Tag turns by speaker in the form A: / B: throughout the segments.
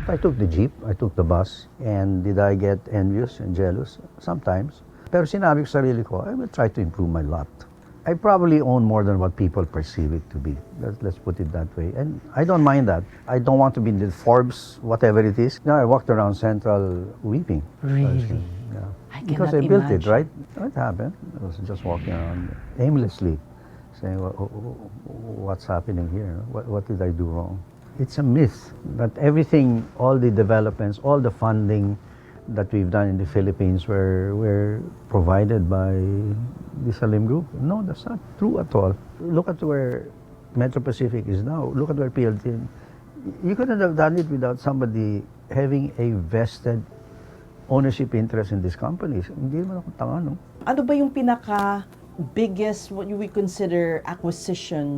A: I took the jeep, I took the bus, and did I get envious and jealous? Sometimes. Pero sinabi ko sa sarili ko, I will try to improve my lot. I probably own more than what people perceive it to be. Let's put it that way. And I don't mind that. I don't want to be in the Forbes, whatever it is. I walked around Central weeping.
B: Really?
A: Yeah.
B: I
A: Because
B: cannot
A: I built it,
B: imagine.
A: right? What happened? I was just walking around aimlessly, saying, what's happening here? What did I do wrong? It's a myth that everything, all the developments, all the funding that we've done in the Philippines were provided by the Salim Group. No, that's not true at all. Look at where Metro Pacific is now. Look at where PLT. You couldn't have done it without somebody having a vested ownership interest in these companies. Hindi naman ako tanga, no?
B: Ano ba yung pinaka biggest, what you would consider acquisition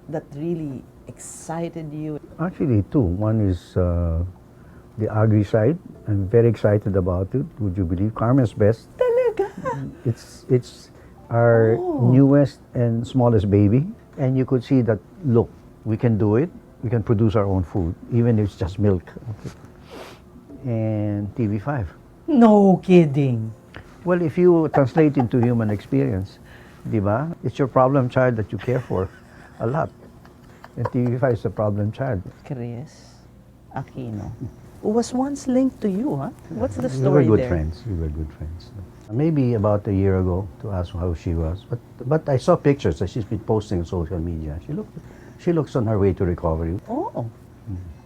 B: that really excited you?
A: Actually, two. One is the agri side. I'm very excited about it. Would you believe? Carmen's Best.
B: Talaga?
A: It's our newest and smallest baby. And you could see that, look, we can do it. We can produce our own food, even if it's just milk. Okay. And TV5.
B: No kidding.
A: Well, if you translate into human experience, di ba? It's your problem child that you care for a lot. And TV5 is a problem child.
B: Chris Aquino, who was once linked to you, huh? What's the
A: We
B: story
A: were good
B: there?
A: friends. We were good friends. Maybe about a year ago to ask how she was, but I saw pictures that she's been posting on social media. She looks on her way to recovery.
B: Oh,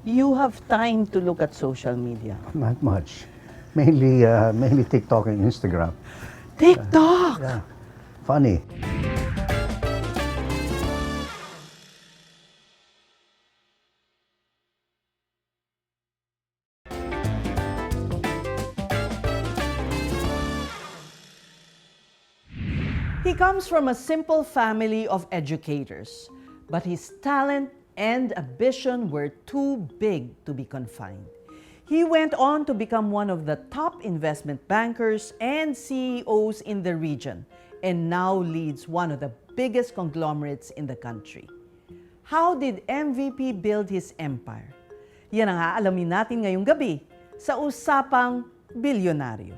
B: you have time to look at social media.
A: Not much, mainly TikTok and Instagram.
B: TikTok.
A: Yeah, funny.
B: He comes from a simple family of educators, but his talent and ambition were too big to be confined. He went on to become one of the top investment bankers and CEOs in the region, and now leads one of the biggest conglomerates in the country. How did MVP build his empire? Yan ang aalamin natin ngayong gabi sa Usapang Bilyonaryo.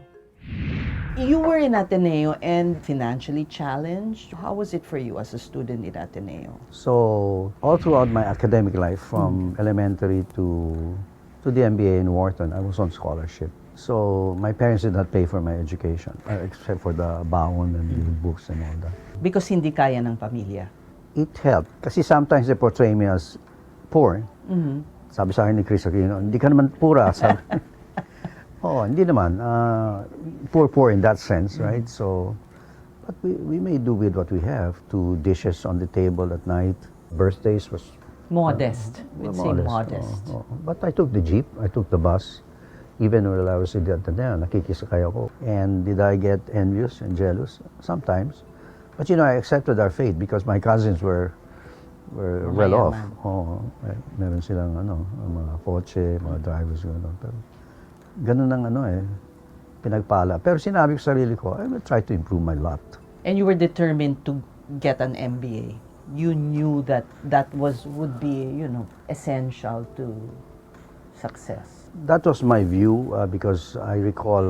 B: You were in Ateneo and financially challenged. How was it for you as a student in Ateneo?
A: So all throughout my academic life, from elementary to the MBA in Wharton, I was on scholarship. So my parents did not pay for my education, except for the baon and the books and all that.
B: Because hindi kaya ng pamilya.
A: It helped. Kasi sometimes they portray me as poor. Sabi sa akin ni Chris Aquino, hindi ka naman pura. Sabi. Hindi naman. Poor in that sense, right? So, but we may do with what we have. 2 dishes on the table at night. Birthdays was...
B: Modest. We'd say modest.
A: But I took the jeep, I took the bus. Even when I was in the Ateneo, nakikisakay ako. And did I get envious and jealous? Sometimes. But I accepted our fate because my cousins were well off. Meron silang mga kotse, mga drivers, pero ganun ang pinagpala. Pero sinabi ko sa sarili ko, I will try to improve my lot.
B: And you were determined to get an MBA. You knew that would be, essential to success.
A: That was my view because I recall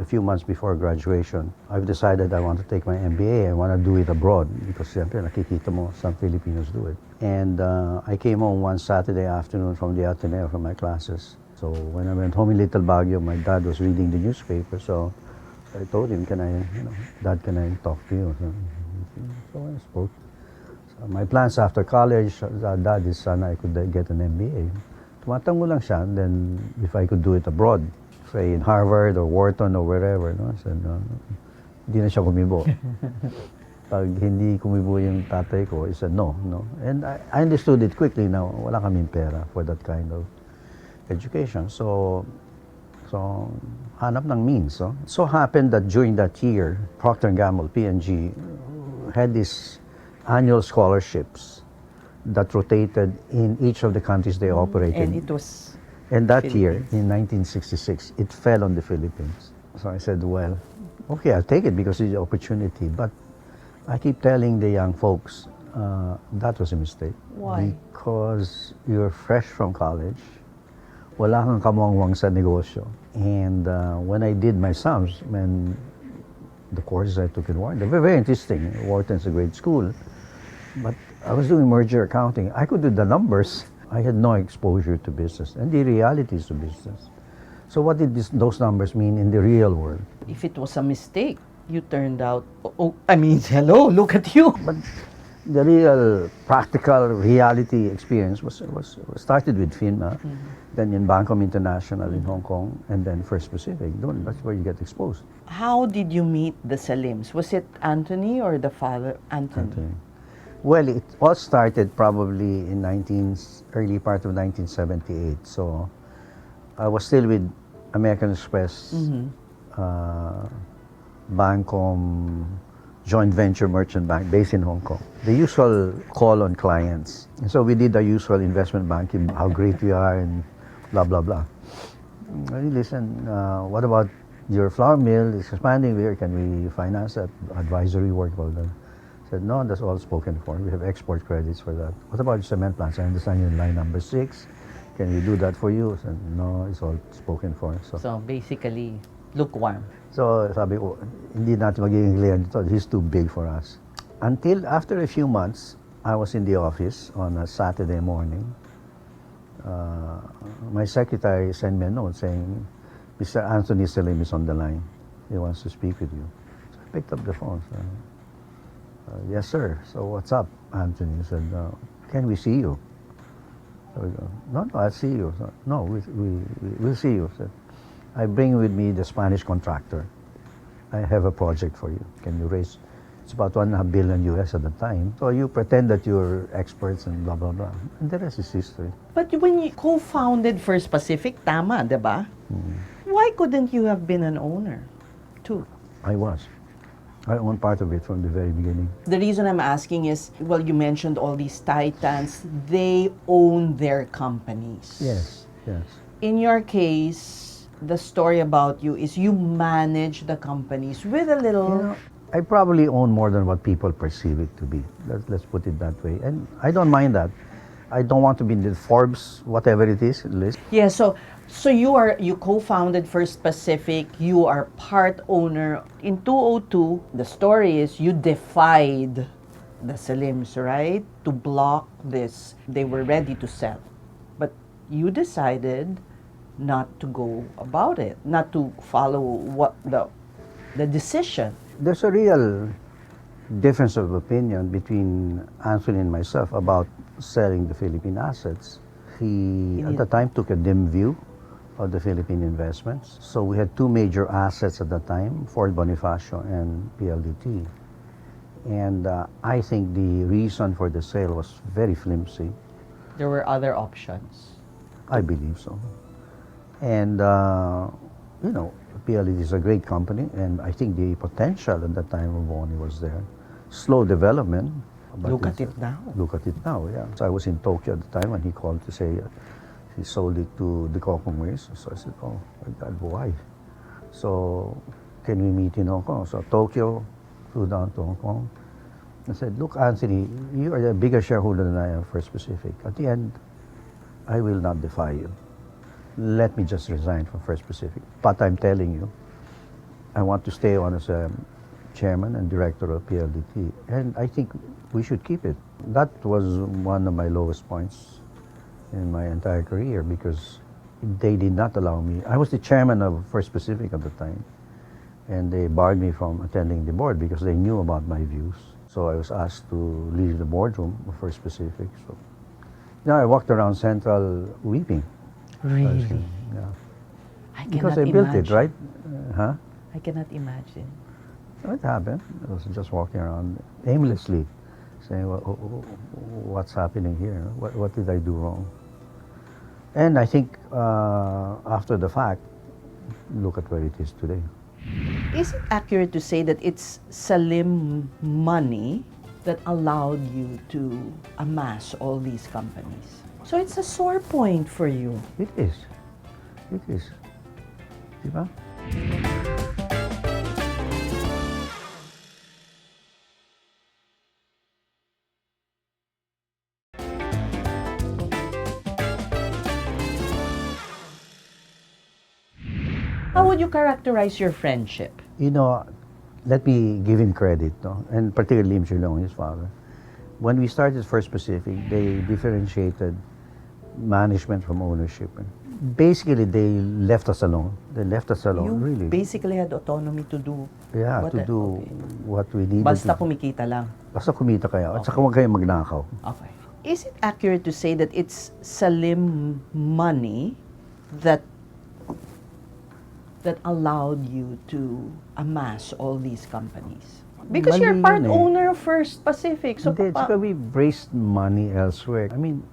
A: a few months before graduation, I've decided I want to take my MBA. I want to do it abroad because siyempre nakikita mo some Filipinos do it. And I came home one Saturday afternoon from the Ateneo from my classes. So when I went home in Little Baguio, my dad was reading the newspaper. So I told him, Dad, can I talk to you? So I spoke. So my plans after college, Dad, is sana I could get an MBA. Tumatango lang siya, and then if I could do it abroad, say in Harvard or Wharton or wherever, I said, hindi na siya kumibo. Pag hindi kumibo yung tatay ko, I said no. And I understood it quickly na wala kaming pera for that kind of education. So hanap ng means. So happened that during that year, Procter & Gamble, P&G, had these annual scholarships that rotated in each of the countries they operated.
B: And it was
A: And that year, in 1966, it fell on the Philippines. So I said, well, okay, I'll take it because it's an opportunity. But I keep telling the young folks, that was a mistake.
B: Why?
A: Because you're fresh from college. wala kang kamuangwang sa negosyo. And when I did my sums, the courses I took in Wharton, they were very interesting. Wharton's a great school. But I was doing merger accounting. I could do the numbers. I had no exposure to business and the realities of business. So what did those numbers mean in the real world?
B: If it was a mistake, you turned out, I mean, hello, look at you.
A: But the real practical reality experience was started with FINMA, then in Bangkok International in Hong Kong, and then First Pacific. That's where you get exposed.
B: How did you meet the Salims? Was it Anthony or the father, Anthony?
A: Well, it all started probably in early part of 1978. So I was still with American Express, Bancom, joint venture merchant bank based in Hong Kong. The usual call on clients. And so we did our usual investment banking, how great we are and blah, blah, blah. Listen, what about your flour mill? It's expanding here. Can we finance that? Advisory work about that. I said, no, that's all spoken for. We have export credits for that. What about your cement plants? I understand you're in line number 6. Can we do that for you? I said, no, it's all spoken for.
B: So basically, lukewarm.
A: So sabi ko, hindi natin magiging client dito. This is too big for us. Until after a few months, I was in the office on a Saturday morning. My secretary sent me a note saying, Mr. Anthony Salim is on the line. He wants to speak with you. So I picked up the phone. So, yes, sir. So what's up, Anthony? He said, can we see you? So we go, no, I'll see you. So, no, we'll see you. So, I bring with me the Spanish contractor. I have a project for you. Can you raise? It's about $1.5 billion US at the time. So you pretend that you're experts and blah, blah, blah. And the rest is history.
B: But when you co-founded First Pacific, tama, diba? Why couldn't you have been an owner too?
A: I was. I owned part of it from the very beginning.
B: The reason I'm asking is, well, you mentioned all these titans. They own their companies.
A: Yes, yes.
B: In your case, the story about you is you manage the companies with a little...
A: You know, I probably own more than what people perceive it to be. Let's put it that way. And I don't mind that. I don't want to be in the Forbes, whatever it is, list.
B: Yeah, so you co-founded First Pacific, you are part owner. In 2002, the story is you defied the Salims, right? To block this. They were ready to sell. But you decided not to go about it, not to follow what the decision.
A: There's a real difference of opinion between Anthony and myself about selling the Philippine assets. He, at the time, took a dim view of the Philippine investments. So we had two major assets at the time, Fort Bonifacio and PLDT. And I think the reason for the sale was very flimsy.
B: There were other options.
A: I believe so. And, you know, PLDT is a great company, and I think the potential at the time of Bonnie was there. Slow development. But
B: Look at it now.
A: Look at it now, yeah. So I was in Tokyo at the time, and he called to say he sold it to the Kokongways. So I said, oh, my God, why? So can we meet in Hong Kong? So Tokyo, flew down to Hong Kong. I said, look, Anthony, you are a bigger shareholder than I am for First Pacific. At the end, I will not defy you. Let me just resign from First Pacific. But I'm telling you, I want to stay on as a chairman and director of PLDT. And I think we should keep it. That was one of my lowest points in my entire career because they did not allow me. I was the chairman of First Pacific at the time. And they barred me from attending the board because they knew about my views. So I was asked to leave the boardroom of First Pacific. So now I walked around Central weeping.
B: Really?
A: Yeah.
B: I
A: Because
B: cannot
A: I built
B: imagine.
A: it, right? Huh?
B: I cannot imagine.
A: So it happened. I was just walking around aimlessly, saying, what's happening here? What did I do wrong? And I think after the fact, look at where it is today.
B: Is it accurate to say that it's Salim money that allowed you to amass all these companies? So it's a sore point for you.
A: It is. It is. Diba?
B: How would you characterize your friendship?
A: You know, let me give him credit, no? And particularly Lim Chulong, his father. When we started First Pacific, they differentiated management from ownership. Basically, they left us alone. They left us alone,
B: You
A: really.
B: basically had autonomy to do
A: Yeah,
B: what
A: to do
B: okay.
A: what we needed
B: Basta
A: to.
B: kumikita lang.
A: Basta kumita kayo. At saka huwag kayong magnakaw.
B: Okay. Is it accurate to say that it's Salim money that allowed you to amass all these companies? Because you're
A: Mali
B: part
A: yun eh.
B: owner of First Pacific. So
A: Hindi, tsaka we've raised money elsewhere. I mean,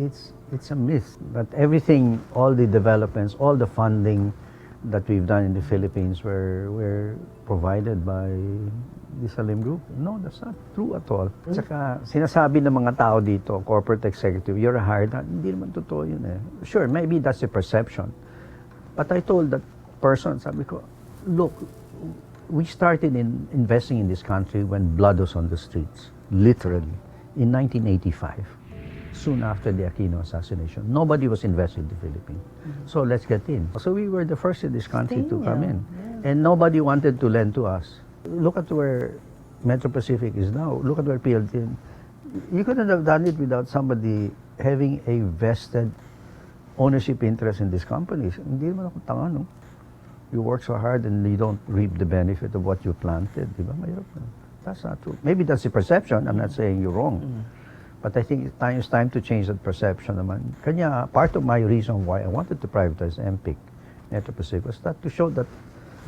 A: it's a myth that everything, all the developments, all the funding that we've done in the Philippines were provided by the Salim Group. No, that's not true at all. Tsaka sinasabi ng mga tao dito, corporate executive, you're a hired hand. Hindi naman totoo yun eh. Sure, maybe that's a perception. But I told that person, sabi ko, look, we started in investing in this country when blood was on the streets, literally, in 1985, soon after the Aquino assassination. Nobody was investing in the Philippines. So let's get in. So we were the first in this country to come in. And nobody wanted to lend to us. Look at where Metro Pacific is now. Look at where PLT. You couldn't have done it without somebody having a vested ownership interest in these companies. Hindi naman ako tanga, no? You work so hard and you don't reap the benefit of what you planted. Di ba? Mahirap na. That's not true. Maybe that's the perception. I'm not saying you're wrong. But I think it's time to change that perception naman. Kanya, part of my reason why I wanted to privatize MPIC, Metro Pacific, was that to show that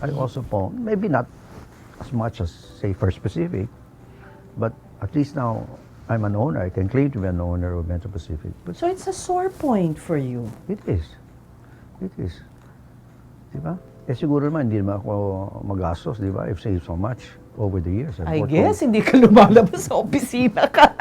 A: I also own, maybe not as much as, say, First Pacific, but at least now I'm an owner. I can claim to be an owner of Metro Pacific. But
B: So it's a sore point for you.
A: it is. It is. Di ba? Eh siguro naman, hindi naman ako magastos, di ba? I've saved so much over the years.
B: I guess, hindi ka lumalabas sa opisina ka.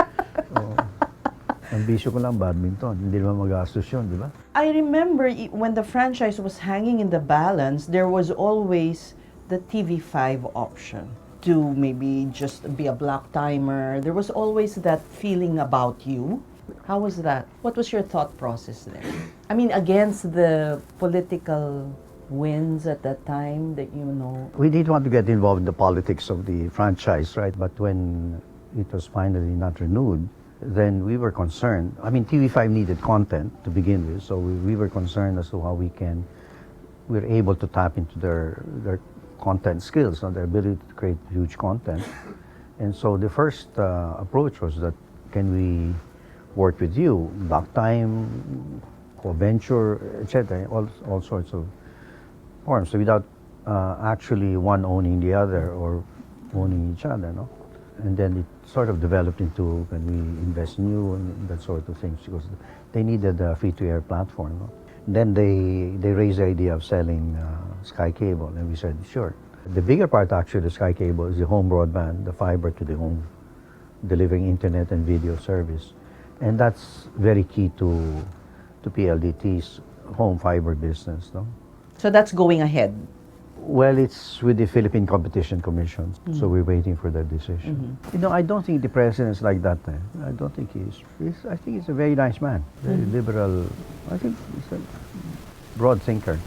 A: Ang bisyo ko lang, badminton. Hindi naman magastos yun, di ba?
B: I remember when the franchise was hanging in the balance, there was always the TV5 option to maybe just be a block timer. There was always that feeling about you. How was that? What was your thought process there? I mean, against the political winds at that time that you know.
A: We didn't want to get involved in the politics of the franchise, right? But when it was finally not renewed, then we were concerned. I mean, TV5 needed content to begin with, so we were concerned as to how we're able to tap into their content skills and their ability to create huge content. And so the first approach was that, can we work with you, block time, co-venture, etc., all sorts of forms, so without actually one owning the other or owning each other, no? And then it sort of developed into, can we invest in you and that sort of things, because they needed a free-to-air platform, no? Then they raised the idea of selling Sky Cable, and we said, sure. The bigger part actually of Sky Cable is the home broadband, the fiber to the home, delivering internet and video service. And that's very key to PLDT's home fiber business, no?
B: So that's going ahead.
A: Well, it's with the Philippine Competition Commission, so we're waiting for their decision. You know, I don't think the president's like that. I don't think he is. I think he's a very nice man, very liberal. I think he's a broad thinker.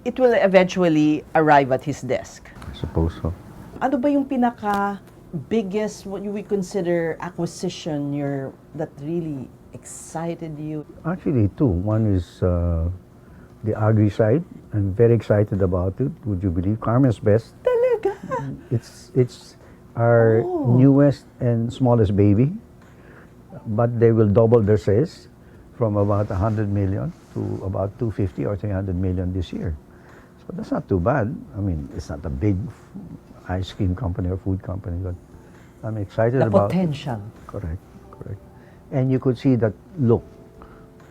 B: It will eventually arrive at his desk.
A: I suppose so.
B: Ano ba yung pinaka biggest, what you would consider acquisition that really excited you?
A: Actually, two. One is the agri side. I'm very excited about it. Would you believe? Carmen's Best.
B: Talaga?
A: It's our newest and smallest baby, but they will double their sales from about 100 million to about 250 or 300 million this year. So that's not too bad. I mean, it's not a big ice cream company or food company, but I'm excited
B: The
A: about
B: potential.
A: Correct. And you could see that, look,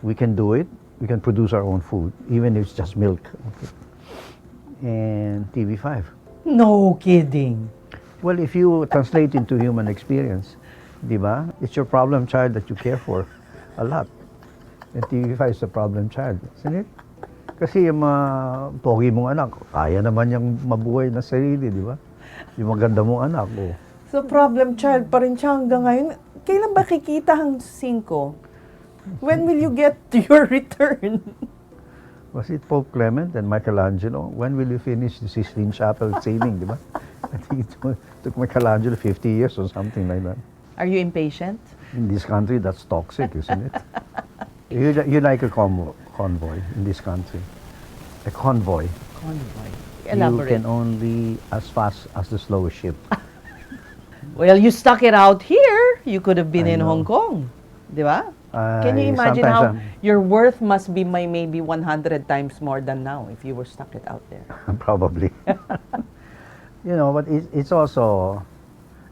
A: we can do it. We can produce our own food, even if it's just milk. Okay. And TV5.
B: No kidding.
A: Well, if you translate into human experience, di ba? It's your problem child that you care for a lot. And TV5 is a problem child, isn't it? Kasi yung mga pogi mong anak, kaya naman yung mabuhay na sarili, di ba? Yung maganda mong anak, oh.
B: So problem child pa rin siya hanggang ngayon. Kailan ba kikita ang 5? When will you get your return?
A: Was it Pope Clement and Michelangelo? When will you finish the Sistine Chapel ceiling, di ba? I think it took Michelangelo 50 years or something like that.
B: Are you impatient?
A: In this country, that's toxic, isn't it? You like a convoy in this country. A convoy.
B: Convoy.
A: You
B: Elaborate.
A: can only as fast as the slowest ship.
B: Well, you stuck it out here. You could have been
A: I
B: in
A: know.
B: Hong Kong. Di ba? Can you imagine
A: sometimes
B: how
A: I'm-
B: your worth must be maybe 100 times more than now if you were stuck it out there?
A: Probably. But it's also,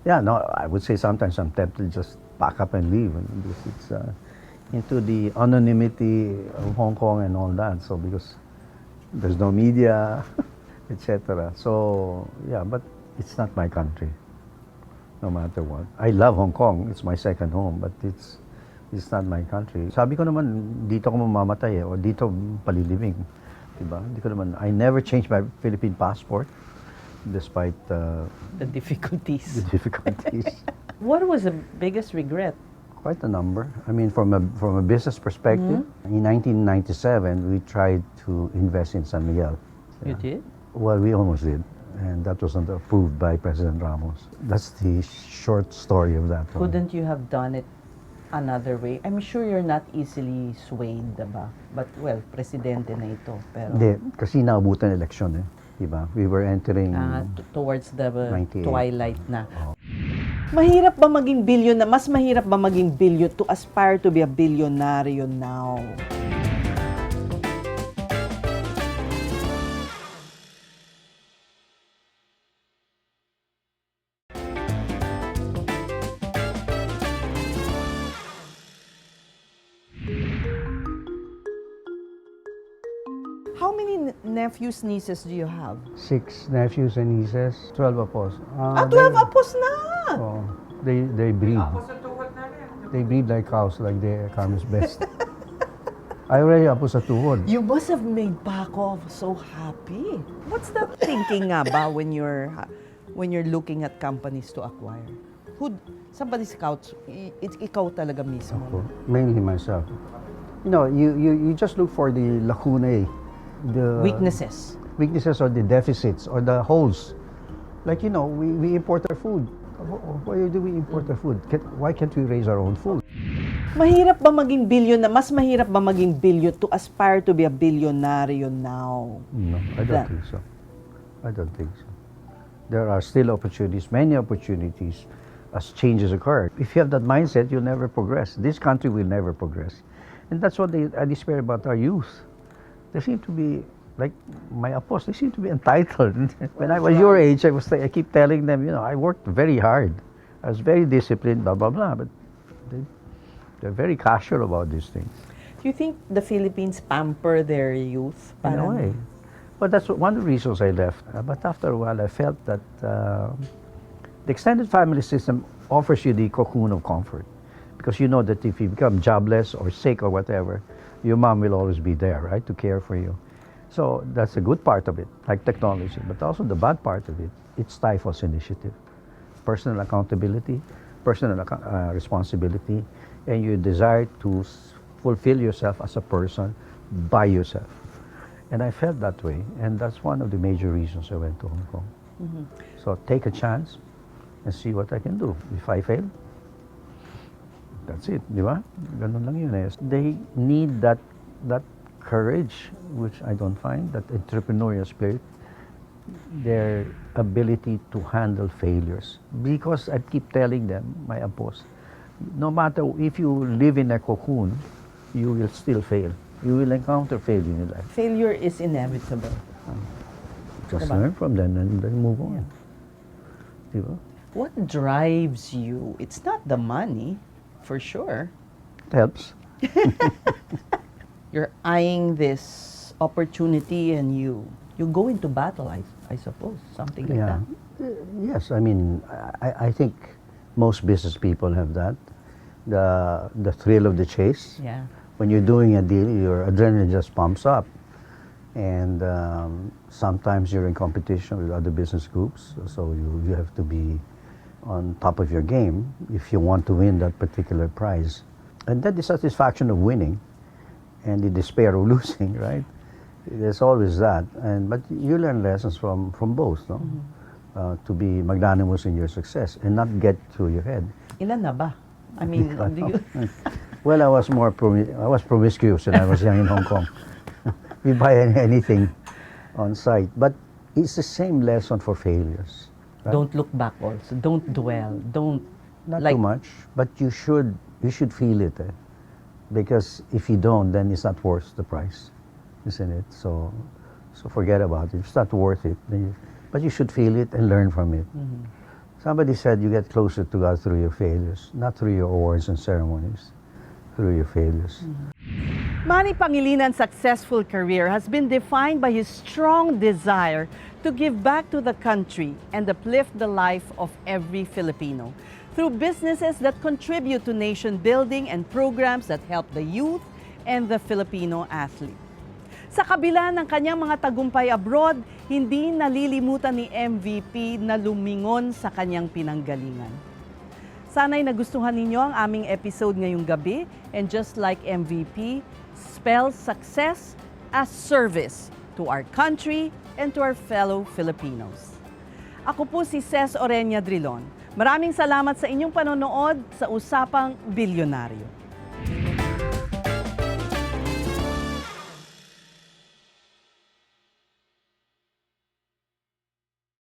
A: I would say sometimes I'm tempted to just pack up and leave. Because it's into the anonymity of Hong Kong and all that. So because there's no media, etc. So, but it's not my country, no matter what. I love Hong Kong. It's my second home, but it's not my country. Sabi ko naman, dito ko mamamatay o dito palilibing. Diba? Hindi ko naman, I never changed my Philippine passport despite
B: The difficulties.
A: the difficulties.
B: What was the biggest regret?
A: Quite a number. I mean, from a business perspective, in 1997, we tried to invest in San Miguel.
B: You did?
A: Well, we almost did. And that wasn't approved by President Ramos. That's the short story of that one.
B: Couldn't you have done it another way? I'm sure you're not easily swayed, diba? But, well, presidente na ito. Pero,
A: Hindi, kasi naabutan eleksyon eh. Diba? We were entering...
B: towards the
A: 98.
B: twilight na. Mahirap ba maging mas mahirap ba maging to aspire to be a billionaire now? How many nephews, nieces do you have?
A: 6 nephews and nieces, 12 apos.
B: 12 apos na!
A: Oh, they breed. They breed like cows, like the Carmen's best. I already apo sa tuhod.
B: You must have made Paco so happy. What's that thinking nga ba when you're looking at companies to acquire? Somebody scouts, ikaw talaga mismo.
A: Mainly myself. You just look for the lacunae, the
B: Weaknesses.
A: or the deficits or the holes. Like, we import our food. Why do we import our food? Why can't we raise our own food?
B: Mahirap ba maging mas mahirap ba maging to aspire to be a billionaire now?
A: No, I don't think so. I don't think so. There are still opportunities, many opportunities, as changes occur. If you have that mindset, you'll never progress. This country will never progress. And that's what I despair about our youth. They seem to be, like my apos, they seem to be entitled. When I was your age, I keep telling them, I worked very hard. I was very disciplined, blah, blah, blah. But they're very casual about these things.
B: Do you think the Philippines pamper their youth?
A: In a way. But that's one of the reasons I left. But after a while, I felt that the extended family system offers you the cocoon of comfort. Because you know that if you become jobless or sick or whatever, your mom will always be there, right, to care for you. So that's a good part of it, like technology. But also the bad part of it, it stifles initiative, personal accountability, personal responsibility, and your desire to fulfill yourself as a person by yourself. And I felt that way, and that's one of the major reasons I went to Hong Kong. Mm-hmm. So take a chance and see what I can do. If I fail, that's it, di ba? Ganun lang yun eh. They need that courage, which I don't find, that entrepreneurial spirit, their ability to handle failures. Because I keep telling them, my apos, no matter if you live in a cocoon, you will still fail. You will encounter failure in your life.
B: Failure is inevitable.
A: Just learn from them and then move on. Yeah. Diba?
B: What drives you? It's not the money, for sure.
A: It helps.
B: You're eyeing this opportunity and you go into battle, I suppose, something like that.
A: Yes, I mean, I think most business people have that. The thrill of the chase.
B: Yeah.
A: When you're doing a deal, your adrenaline just pumps up. And sometimes you're in competition with other business groups, so you have to be on top of your game if you want to win that particular prize. And then the satisfaction of winning and the despair of losing, right? There's always that, but you learn lessons from both, no? To be magnanimous in your success and not get to your head.
B: Ilan na ba? I mean, do you...
A: Well, I was promiscuous when I was young in Hong Kong. We buy anything on sight, but it's the same lesson for failures. Right?
B: Don't look back also. Don't dwell. Don't...
A: Not
B: like-
A: too much, but you should feel it, because if you don't, then it's not worth the price, isn't it? So forget about it. It's not worth it. But you should feel it and learn from it. Somebody said you get closer to God through your failures, not through your awards and ceremonies, through your failures.
B: Manny Pangilinan's successful career has been defined by his strong desire to give back to the country and uplift the life of every Filipino through businesses that contribute to nation building and programs that help the youth and the Filipino athlete. Sa kabila ng kanyang mga tagumpay abroad, hindi nalilimutan ni MVP na lumingon sa kanyang pinanggalingan. Sana'y nagustuhan ninyo ang aming episode ngayong gabi, and just like MVP, spells success as service to our country and to our fellow Filipinos. Ako po si Ces Orenia Drilon. Maraming salamat sa inyong panonood sa Usapang Bilyonaryo.